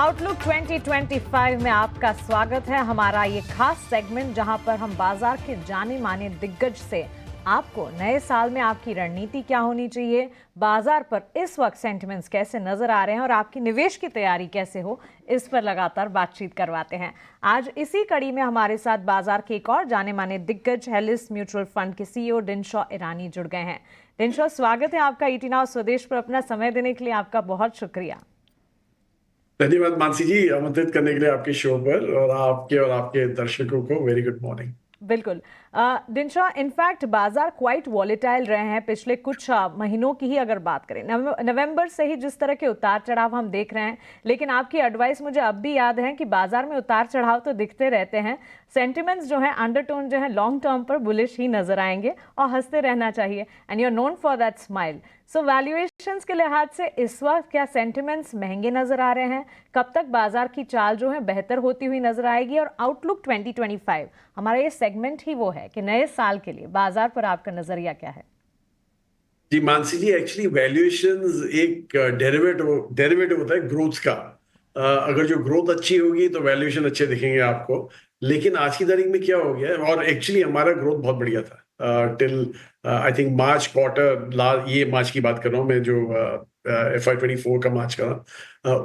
Outlook 2025 में आपका स्वागत है। हमारा ये खास सेगमेंट जहां पर हम बाजार के जाने माने दिग्गज से आपको नए साल में आपकी रणनीति क्या होनी चाहिए, बाजार पर इस वक्त सेंटिमेंट्स कैसे नजर आ रहे हैं और आपकी निवेश की तैयारी कैसे हो, इस पर लगातार बातचीत करवाते हैं। आज इसी कड़ी में हमारे साथ बाजार के एक और जाने माने दिग्गज हेलिस म्यूचुअल फंड के सीईओ डिनशॉ ईरानी जुड़ गए हैं। डिनशॉ, स्वागत है आपका ईटी नाउ स्वदेश पर। अपना समय देने के लिए आपका बहुत शुक्रिया। धन्यवाद मानसी जी, आमंत्रित करने के लिए आपके शो पर, और आपके दर्शकों को वेरी गुड मॉर्निंग। बिल्कुल डिनशॉ, इनफैक्ट बाजार क्वाइट वॉलेटाइल रहे हैं पिछले कुछ महीनों की ही अगर बात करें। नवंबर से ही जिस तरह के उतार चढ़ाव हम देख रहे हैं, लेकिन आपकी एडवाइस मुझे अब भी याद है कि बाजार में उतार चढ़ाव तो दिखते रहते हैं, सेंटिमेंट्स जो है, अंडरटोन जो है, लॉन्ग टर्म पर बुलिश ही नजर आएंगे और हंसते रहना चाहिए। And you are known for that smile. So valuations के लिहाज से इस वक्त क्या सेंटिमेंट्स महंगे नजर आ रहे हैं? कब तक बाजार की चाल जो है बेहतर होती हुई नजर आएगी? और आउटलुक 2025 हमारा ये सेगमेंट ही वो है कि नए साल के लिए बाजार पर आपका नजरिया क्या है? जी मानसी जी, एक्चुअली वैल्यूएशंस एक डेरिवेटिव होता है ग्रोथ का। अगर जो ग्रोथ अच्छी होगी तो वैल्यूएशन अच्छे दिखेंगे आपको। लेकिन आज की तारीख में क्या हो गया है, और एक्चुअली हमारा ग्रोथ बहुत बढ़िया था till I think March quarter, ये मार्च की बात कर रहा हूँ मैं, जो FY24 का मार्च का,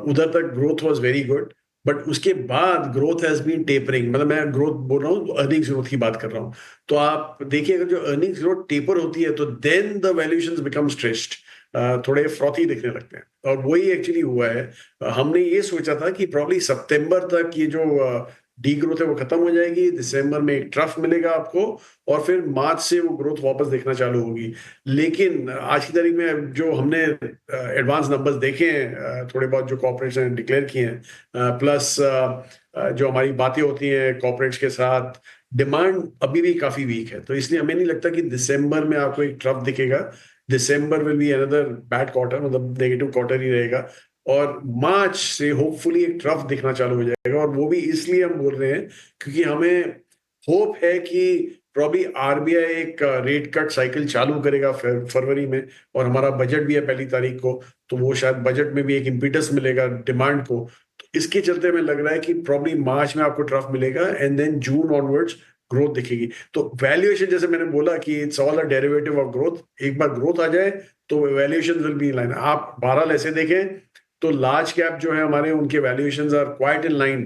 उधर तक growth was very good. But उसके बाद ग्रोथ हैज बीन टेपरिंग, मतलब मैं ग्रोथ बोल रहा हूँ, अर्निंग्स ग्रोथ की बात कर रहा हूँ। तो आप देखिए, अगर जो अर्निंग्स ग्रोथ टेपर होती है तो then the valuations become stretched, थोड़े फ्रॉथी दिखने लगते हैं, और वही एक्चुअली हुआ है। हमने ये सोचा था कि प्रॉब्ली सितंबर तक ये जो डी ग्रोथ है वो खत्म हो जाएगी, दिसंबर में एक ट्रफ मिलेगा आपको, और फिर मार्च से वो ग्रोथ वापस देखना चालू होगी। लेकिन आज की तारीख में जो हमने एडवांस नंबर्स देखे हैं, थोड़े बहुत जो कॉर्पोरेट्स ने डिक्लेयर किए हैं, प्लस जो हमारी बातें होती हैं कॉर्पोरेट्स के साथ, डिमांड अभी भी काफी वीक है। तो इसलिए हमें नहीं लगता कि दिसंबर में आपको एक ट्रफ दिखेगा। December will be another bad quarter, मतलब नेगेटिव क्वार्टर ही रहेगा। और मार्च से होपफुली एक ट्रफ दिखना चालू हो जाएगा, और वो भी इसलिए हम बोल रहे हैं क्योंकि हमें होप है कि प्रॉब्ली आरबीआई एक रेट कट साइकिल चालू करेगा फरवरी में, और हमारा बजट भी है 1 तारीख को, तो वो शायद बजट में भी एक इम्पिटस मिलेगा डिमांड को। तो इसके चलते हमें लग रहा है कि प्रॉब्ली मार्च में आपको ट्रफ मिलेगा, and then June onwards growth दिखेगी। तो वैल्यूएशन, जैसे मैंने बोला कि it's all a derivative of growth, एक बार ग्रोथ आ जाए तो valuation will be in line. आप बहरहाल ऐसे देखें तो लार्ज कैप जो है हमारे, उनके valuations are quite in line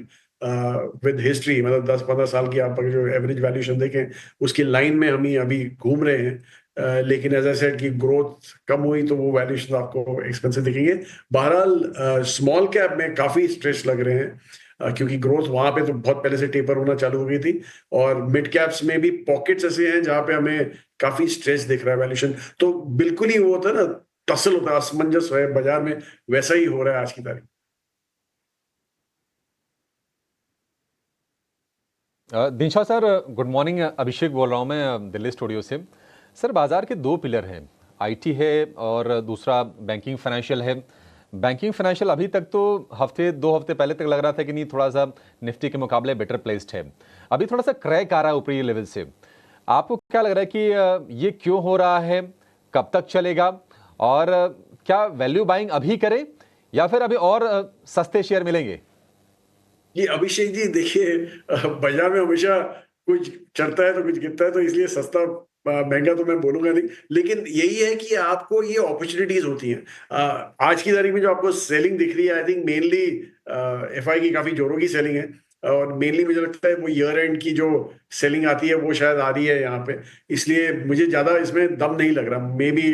with history, मतलब 10-15 साल की आप अगर जो एवरेज वैल्यूएशन देखें, उसकी लाइन में हम ही अभी घूम रहे हैं। लेकिन एज आई सेड कि ग्रोथ कम हुई तो वो वैल्यूएशन आपको एक्सपेंसिव दिखेंगे। बहरहाल स्मॉल कैप में काफी स्ट्रेस लग रहे हैं, क्योंकि ग्रोथ वहां पे तो बहुत पहले से टेपर होना चालू हो गई थी, और मिड कैप्स में भी पॉकेट्स ऐसे हैं जहां पे हमें काफी स्ट्रेस दिख रहा है वैल्यूएशन। तो बिल्कुल ही वो होता है ना, टसल होता है, असमंजस है बाजार में, वैसा ही हो रहा है आज की तारीख। Dinshaw sir, good morning. Abhishek बोल रहा हूँ मैं दिल्ली स्टूडियो से। सर, बाजार के दो पिलर हैं, आईटी है और दूसरा बैंकिंग फाइनेंशियल है। बैंकिंग फाइनेंशियल अभी तक तो 2 हफ्ते पहले तक लग रहा था कि नहीं, थोड़ा सा निफ्टी के मुकाबले बेटर प्लेस्ड है। अभी थोड़ा सा क्रैक आ रहा है ऊपरी लेवल से। आपको क्या लग रहा है कि ये क्यों हो रहा है, कब तक चलेगा, और क्या वैल्यू बाइंग अभी करें या फिर अभी और सस्ते शेयर मिलेंगे? ये अभिषेक जी देखिए, बाजार में हमेशा कुछ चढ़ता है तो कुछ गिरता है, तो इसलिए सस्ता महंगा तो मैं बोलूंगा नहीं, लेकिन यही है कि आपको ये अपॉर्चुनिटीज होती हैं। आज की तारीख में जो आपको सेलिंग दिख रही है, आई थिंक मेनली एफआई की काफी जोरों की सेलिंग है, और मेनली मुझे लगता है वो ईयर एंड की जो सेलिंग आती है वो शायद आ रही है यहाँ पे। इसलिए मुझे ज्यादा इसमें दम नहीं लग रहा, मे बी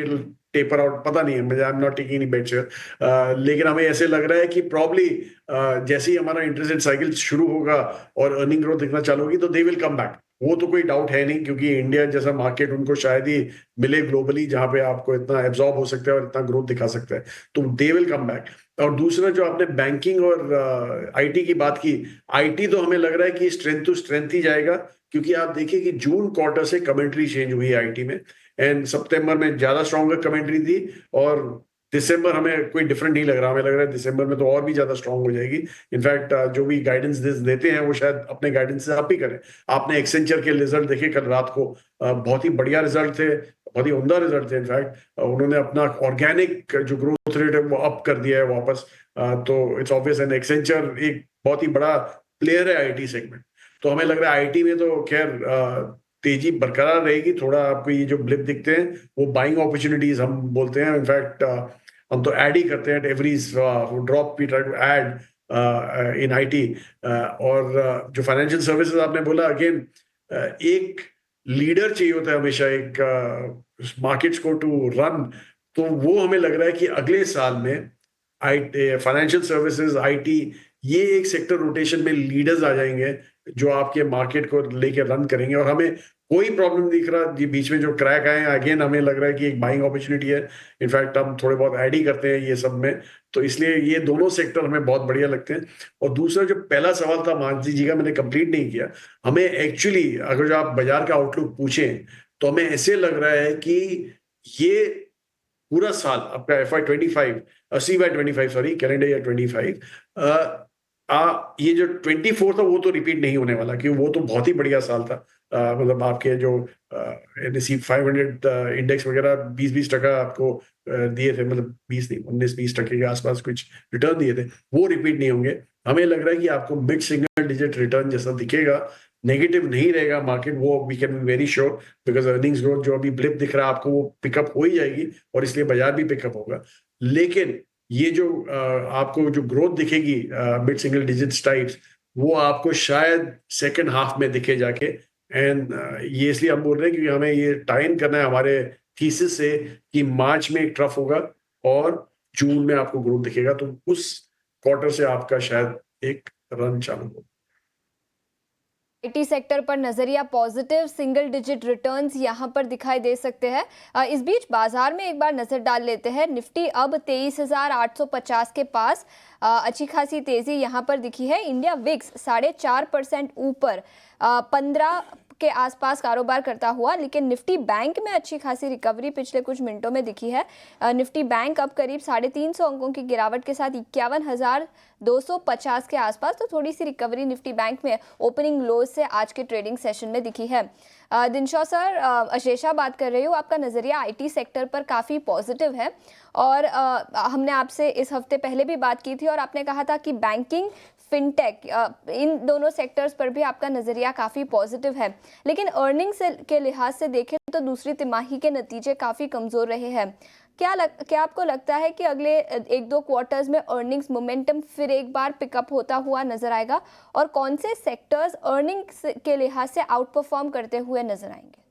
टेपर आउट, पता नहीं है, मुझे I am not taking any bet share. लेकिन हमें ऐसे लग रहा है कि प्रॉब्ली जैसे ही हमारा इंटरेस्ट रेट साइकिल शुरू होगा और अर्निंग ग्रोथ दिखना चालू होगी तो दे विल कम बैक। वो तो कोई डाउट है नहीं, क्योंकि इंडिया जैसा मार्केट उनको शायद ही मिले ग्लोबली जहां पे आपको इतना एब्जॉर्ब हो सकता है और इतना ग्रोथ दिखा सकता है, तो दे विल कम बैक। और दूसरा, जो आपने बैंकिंग और आईटी की बात की, आईटी तो हमें लग रहा है कि स्ट्रेंथ टू स्ट्रेंथ ही जाएगा, क्योंकि आप देखिए कि जून क्वार्टर से कमेंट्री चेंज हुई है आईटी में, एंड सितंबर में ज्यादा स्ट्रॉन्गर कमेंट्री थी, और दिसंबर हमें कोई डिफरेंट नहीं लग रहा। हमें लग रहा है दिसंबर में तो और भी ज्यादा स्ट्रांग हो जाएगी। इनफैक्ट जो भी गाइडेंस देते हैं वो शायद अपने गाइडेंस से आप ही करें। आपने एक्सेंचर के रिजल्ट देखे कल रात को, बहुत ही बढ़िया रिजल्ट थे, बहुत ही उम्दा रिजल्ट थे। इनफैक्ट उन्होंने अपना ऑर्गेनिक जो ग्रोथ रेट है वो अप कर दिया है वापस। तो इट्स ऑब्वियस एंड एक्सेंचर एक बहुत ही बड़ा प्लेयर है आईटी सेगमेंट। तो हमें लग रहा है आईटी में तो खैर तेजी बरकरार रहेगी। थोड़ा आपको ये जो ब्लिप दिखते हैं वो बाइंग अपॉर्चुनिटीज हम बोलते हैं। इनफैक्ट हम तो ऐड ही करते हैं, every drop we try to add in IT. और जो फाइनेंशियल सर्विसेज आपने बोला, अगेन एक लीडर चाहिए होता है हमेशा एक मार्केट्स को टू रन। तो वो हमें लग रहा है कि अगले साल में फाइनेंशियल सर्विसेज, आईटी, ये एक सेक्टर रोटेशन में लीडर्स आ जाएंगे जो आपके मार्केट को लेके रन करेंगे। और हमें कोई प्रॉब्लम दिख रहा, ये बीच में जो क्रैक आए हैं, अगेन हमें लग रहा है कि एक बाइंग अपॉर्चुनिटी है। इनफैक्ट हम थोड़े बहुत ऐड ही करते हैं ये सब में। तो इसलिए ये दोनों सेक्टर हमें बहुत बढ़िया लगते हैं। और दूसरा जो पहला सवाल था मानसी जी का, मैंने कंप्लीट नहीं किया। हमें एक्चुअली अगर जो आप बाजार का आउटलुक पूछें तो हमें ऐसे लग रहा है कि ये पूरा साल आपका FY25 CY25 sorry calendar year 25 ये जो 24 था वो तो रिपीट नहीं होने वाला, क्योंकि वो तो बहुत ही बढ़िया साल था। मतलब आपके जो NSE 500 इंडेक्स वगैरह 20% आपको दिए थे, मतलब 20 नहीं 19-20% के आसपास कुछ रिटर्न दिए थे, वो रिपीट नहीं होंगे। हमें लग रहा है कि आपको मिड सिंगल डिजिट रिटर्न जैसा दिखेगा, नेगेटिव नहीं रहेगा मार्केट, वो we can be very sure. Because earnings growth जो अभी ब्लिप दिख रहा है आपको वो पिकअप हो ही जाएगी और इसलिए बाजार भी पिकअप होगा। लेकिन ये जो आपको जो ग्रोथ दिखेगी मिड सिंगल डिजिट टाइप्स, वो आपको शायद सेकंड हाफ में दिखे जाके। एंड ये इसलिए हम बोल रहे हैं क्योंकि हमें ये टाइन करना है हमारे थीसिस से कि मार्च में एक ट्रफ होगा और जून में आपको ग्रोथ दिखेगा। तो उस क्वार्टर से आपका शायद एक रन चालू होगा। आईटी सेक्टर पर नजरिया पॉजिटिव, सिंगल डिजिट रिटर्न्स यहां पर दिखाई दे सकते हैं। इस बीच बाजार में एक बार नजर डाल लेते हैं। निफ्टी अब 23,850 के पास अच्छी खासी तेजी यहां पर दिखी है। इंडिया विक्स 4.5% ऊपर 15 के आसपास कारोबार करता हुआ, लेकिन निफ्टी बैंक में अच्छी खासी रिकवरी पिछले कुछ मिनटों में दिखी है। निफ्टी बैंक अब करीब 350 अंकों की गिरावट के साथ 51,250 के आसपास, तो थोड़ी सी रिकवरी निफ्टी बैंक में ओपनिंग लोज से आज के ट्रेडिंग सेशन में दिखी है। दिनशॉ सर, अशेषा बात कर रही हूँ, आपका नज़रिया आईटी सेक्टर पर काफ़ी पॉजिटिव है और हमने आपसे इस हफ्ते पहले भी बात की थी और आपने कहा था कि बैंकिंग, फिनटेक, इन दोनों सेक्टर्स पर भी आपका नज़रिया काफ़ी पॉजिटिव है। लेकिन अर्निंग्स के लिहाज से देखें तो दूसरी तिमाही के नतीजे काफ़ी कमज़ोर रहे हैं। क्या आपको लगता है कि अगले 1-2 क्वार्टर्स में अर्निंग्स मोमेंटम फिर एक बार पिकअप होता हुआ नजर आएगा और कौन से सेक्टर्स अर्निंग्स के लिहाज से आउट परफॉर्म करते हुए नजर आएंगे?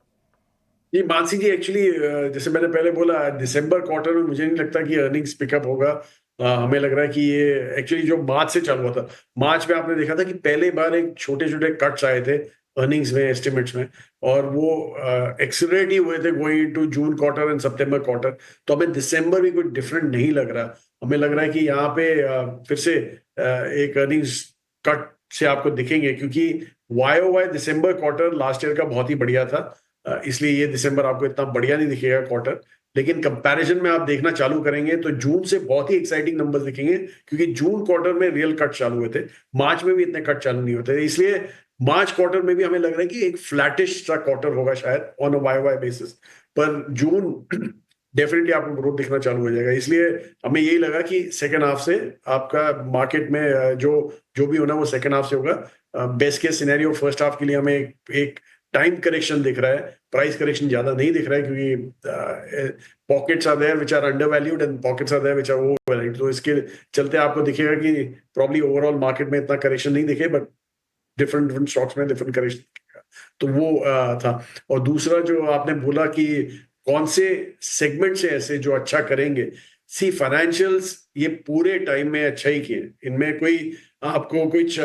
ये मानसी जी, एक्चुअली जैसे मैंने पहले बोला, दिसंबर क्वार्टर में मुझे नहीं लगता कि अर्निंग्स पिकअप होगा। हमें लग रहा है कि ये एक्चुअली जो मार्च से चालू हुआ था, मार्च में आपने देखा था कि पहले बार एक छोटे छोटे कट्स आए थे अर्निंग्स में, एस्टिमेट्स में, और वो एक्सीलरेट ही हुए थे going to June quarter and September quarter. तो हमें दिसंबर भी कोई डिफरेंट नहीं लग रहा। हमें लग रहा है कि यहाँ पे फिर से एक अर्निंग्स कट से आपको दिखेंगे, क्योंकि YOY दिसंबर क्वार्टर लास्ट ईयर का बहुत ही बढ़िया था। इसलिए ये दिसंबर आपको इतना बढ़िया नहीं दिखेगा क्वार्टर। लेकिन कंपैरिजन में आप देखना चालू करेंगे तो जून से बहुत ही एक्साइटिंग नंबर्स दिखेंगे, क्योंकि जून क्वार्टर में रियल कट चालू हुए थे, मार्च में भी इतने कट चालू नहीं होते। इसलिए मार्च क्वार्टर में भी हमें लग रहा है कि एक फ्लैटिश सा क्वार्टर होगा शायद ऑन अ YOY बेसिस, पर जून डेफिनेटली आपको ग्रोथ दिखना चालू हो जाएगा। इसलिए हमें यही लगा कि सेकेंड हाफ से आपका मार्केट में जो भी होना वो सेकेंड हाफ से होगा। Best case scenario first half के लिए हमें एक टाइम करेक्शन दिख रहा है, प्राइस करेक्शन ज्यादा नहीं दिख रहा है, क्योंकि pockets are there which are undervalued and pockets are there which are overvalued. तो इसके चलते आपको दिखेगा कि प्रॉब्ली ओवरऑल मार्केट में इतना करेक्शन नहीं दिखे, बट डिफरेंट स्टॉक्स में डिफरेंट करेक्शन दिखेगा। तो वो था। और दूसरा जो आपने बोला कि कौन से सेगमेंट से ऐसे जो अच्छा करेंगे, सी फाइनेंशियल्स ये पूरे टाइम में अच्छा ही किए। इनमें कोई आपको कुछ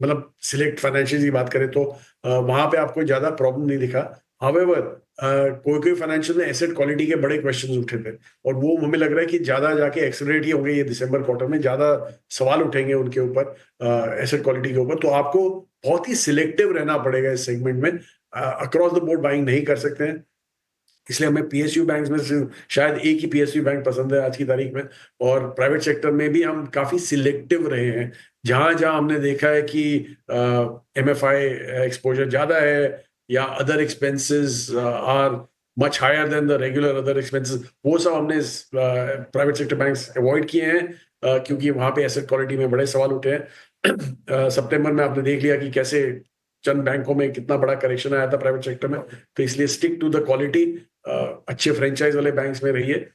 मतलब सिलेक्ट फाइनेंशियल की बात करें तो वहां पे आपको ज्यादा प्रॉब्लम नहीं दिखा। हाउएवर कोई फाइनेंशियल में एसेट क्वालिटी के बड़े क्वेश्चंस उठे थे, और वो हमें लग रहा है कि ज्यादा जाके एक्सेलरेट ही होंगे ये दिसंबर क्वार्टर में, ज्यादा सवाल उठेंगे उनके ऊपर, एसेट क्वालिटी के ऊपर। तो आपको बहुत ही सिलेक्टिव रहना पड़ेगा इस सेगमेंट में, अक्रॉस द बोर्ड बाइंग नहीं कर सकते हैं। इसलिए हमें PSU बैंक्स में शायद एक ही PSU बैंक पसंद है आज की तारीख में। और प्राइवेट सेक्टर में भी हम काफी सिलेक्टिव रहे हैं। जहां जहां हमने देखा है कि MFI एक्सपोजर ज्यादा है या other expenses are much higher than the regular other expenses, वो सब हमने प्राइवेट सेक्टर बैंक्स अवॉइड किए हैं, क्योंकि वहां पे एसेट क्वालिटी में बड़े सवाल उठे हैं। सितंबर में आपने देख लिया कि कैसे चंद बैंकों में कितना बड़ा करेक्शन आया था प्राइवेट सेक्टर में, तो इसलिए स्टिक टू द क्वालिटी, अच्छे फ्रेंचाइज वाले बैंक्स में रहिए।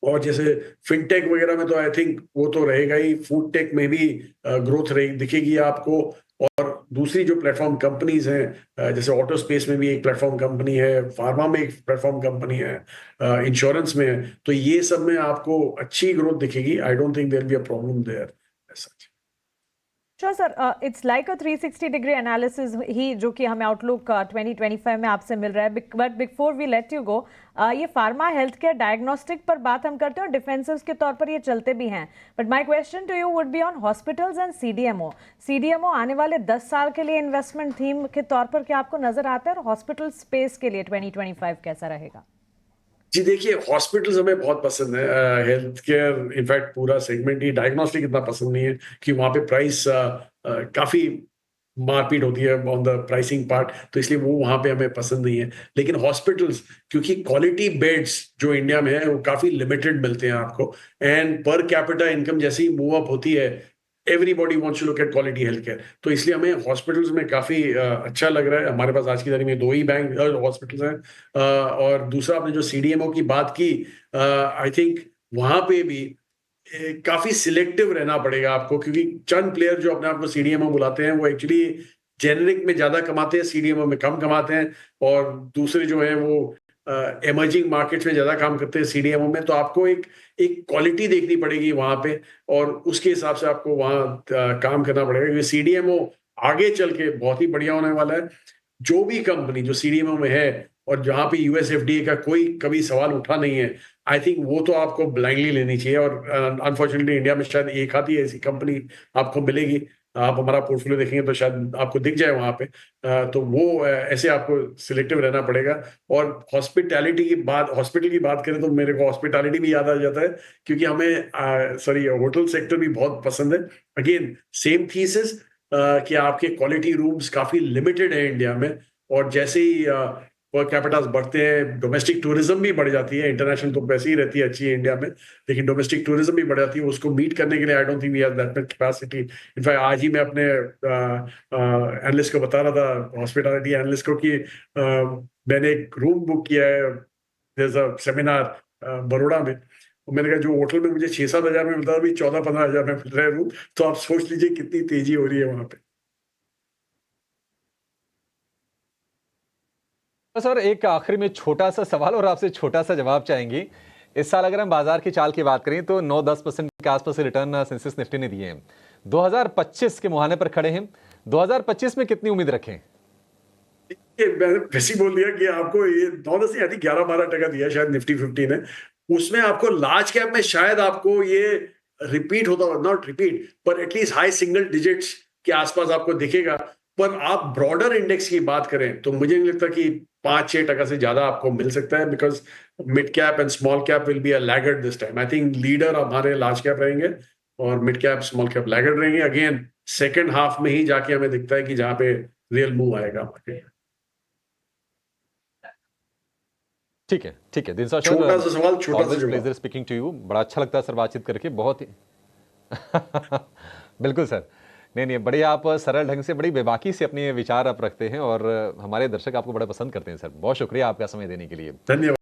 और जैसे फिनटेक वगैरह में तो आई थिंक वो तो रहेगा ही, फूड टेक में भी ग्रोथ रही दिखेगी आपको। और दूसरी जो प्लेटफॉर्म कंपनीज हैं, जैसे ऑटो स्पेस में भी एक प्लेटफॉर्म कंपनी है, फार्मा में एक प्लेटफॉर्म कंपनी है, इंश्योरेंस में है, तो ये सब में आपको अच्छी ग्रोथ दिखेगी। I don't think there be a problem there as such. Sure sir, it's like a 360 degree analysis ही जो कि हमें आउटलुक 2025 में आपसे मिल रहा है। But before we let you go, ये फार्मा हेल्थ केयर डायग्नोस्टिक पर बात हम करते हैं और डिफेंसिव्स के तौर पर ये चलते भी हैं, but my question to you would be on hospitals and CDMO आने वाले 10 साल के लिए इन्वेस्टमेंट थीम के तौर पर क्या आपको नजर आता है, और हॉस्पिटल स्पेस के लिए 2025 कैसा रहेगा? जी देखिए, हॉस्पिटल्स हमें बहुत पसंद है, हेल्थ केयर इनफैक्ट पूरा सेगमेंट ही, डायग्नोस्टिक इतना पसंद नहीं है कि वहाँ पे प्राइस काफ़ी मारपीट होती है ऑन द प्राइसिंग पार्ट, तो इसलिए वो वहाँ पे हमें पसंद नहीं है। लेकिन हॉस्पिटल्स, क्योंकि क्वालिटी बेड्स जो इंडिया में है वो काफ़ी लिमिटेड मिलते हैं आपको, एंड पर कैपिटा इनकम जैसे ही मूव अप होती है, everybody wants to look at quality health care, तो इसलिए हमें हॉस्पिटल्स में काफ़ी अच्छा लग रहा है। हमारे पास आज की तारीख में 2 ही बैंक हॉस्पिटल्स हैं, और दूसरा आपने जो सीडीएमओ की बात की, आई थिंक वहाँ पे भी काफी सिलेक्टिव रहना पड़ेगा आपको, क्योंकि चंद प्लेयर जो अपने आप को सीडीएमओ बुलाते हैं वो एक्चुअली जेनरिक में ज्यादा कमाते हैं, सीडीएमओ में कम कमाते हैं, और दूसरे जो है वो एमर्जिंग मार्केट्स में ज्यादा काम करते हैं सीडीएमओ में। तो आपको एक एक क्वालिटी देखनी पड़ेगी वहां पे, और उसके हिसाब से आपको वहां काम करना पड़ेगा, क्योंकि सीडीएमओ आगे चल के बहुत ही बढ़िया होने वाला है। जो भी कंपनी जो सीडीएमओ में है और जहां पे यूएस एफडीए का कोई कभी सवाल उठा नहीं है, आई थिंक वो तो आपको ब्लाइंडली लेनी चाहिए। और अनफॉर्चुनेटली इंडिया में शायद एक आधी ऐसी कंपनी आपको मिलेगी, आप हमारा पोर्टफोलियो देखेंगे तो शायद आपको दिख जाए वहां पे, तो वो ऐसे आपको सिलेक्टिव रहना पड़ेगा। और हॉस्पिटैलिटी की बात, हॉस्पिटल की बात करें तो मेरे को हॉस्पिटैलिटी भी याद आ जाता है, क्योंकि हमें होटल सेक्टर भी बहुत पसंद है। अगेन सेम थीसिस, कि आपके क्वालिटी रूम्स काफी लिमिटेड है इंडिया में, और जैसे ही पर कैपिटास बढ़ते हैं, डोमेस्टिक टूरिज्म भी बढ़ जाती है। इंटरनेशनल तो वैसे ही रहती है अच्छी इंडिया में, लेकिन डोमेस्टिक टूरिज्म भी बढ़ जाती है। उसको मीट करने के लिए I don't think we have that much capacity. In fact आज ही मैं अपने एनालिस्ट को बता रहा था, हॉस्पिटैलिटी एनालिस्ट को, कि मैंने एक रूम बुक किया है, there is a seminar Baroda में, और मैंने कहा जो होटल में मुझे 6-7 हज़ार में मिलता था, अभी 14-15 हज़ार में मिल रहा है रूम। तो आप सोच लीजिए कितनी तेजी हो रही है वहां पे। तो सर एक आखिरी में छोटा सा सवाल और आपसे छोटा सा जवाब चाहेंगे। इस साल अगर हम बाजार की चाल की बात करें तो 9-10% के आसपास रिटर्न सेंसेक्स निफ्टी ने दिए हैं, 2025 के मुहाने पर खड़े हैं। 2025 में कितनी उम्मीद रखें? मैंने वैसे ही बोल दिया कि आपको ये 9-10 से 11-12% दिया शायद निफ्टी 50 ने। उसमें आपको लार्ज कैप में शायद आपको ये रिपीट होता हुआ, नॉट रिपीट पर एटलीस्ट हाई सिंगल डिजिट्स के आसपास आपको दिखेगा। पर आप ब्रॉडर इंडेक्स की बात करें तो मुझे नहीं लगता कि 5-6% से ज्यादा आपको मिल सकता है, because mid cap and small cap will be a laggard this time. I think leader हमारे लार्ज कैप रहेंगे और mid cap small cap laggard रहेंगे। अगेन सेकेंड हाफ में ही जाके हमें दिखता है कि जहां पे रियल मूव आएगा मार्केट। ठीक है दिनसा सर, छोटा सा सवाल, छोटा सा ऑलवेज जवाब। Pleasure speaking to you. बड़ा अच्छा लगता है सर बातचीत करके, बहुत ही बिल्कुल सर। नहीं, बड़े आप सरल ढंग से, बड़ी बेबाकी से अपने विचार आप रखते हैं और हमारे दर्शक आपको बड़ा पसंद करते हैं सर। बहुत शुक्रिया आपका समय देने के लिए। धन्यवाद।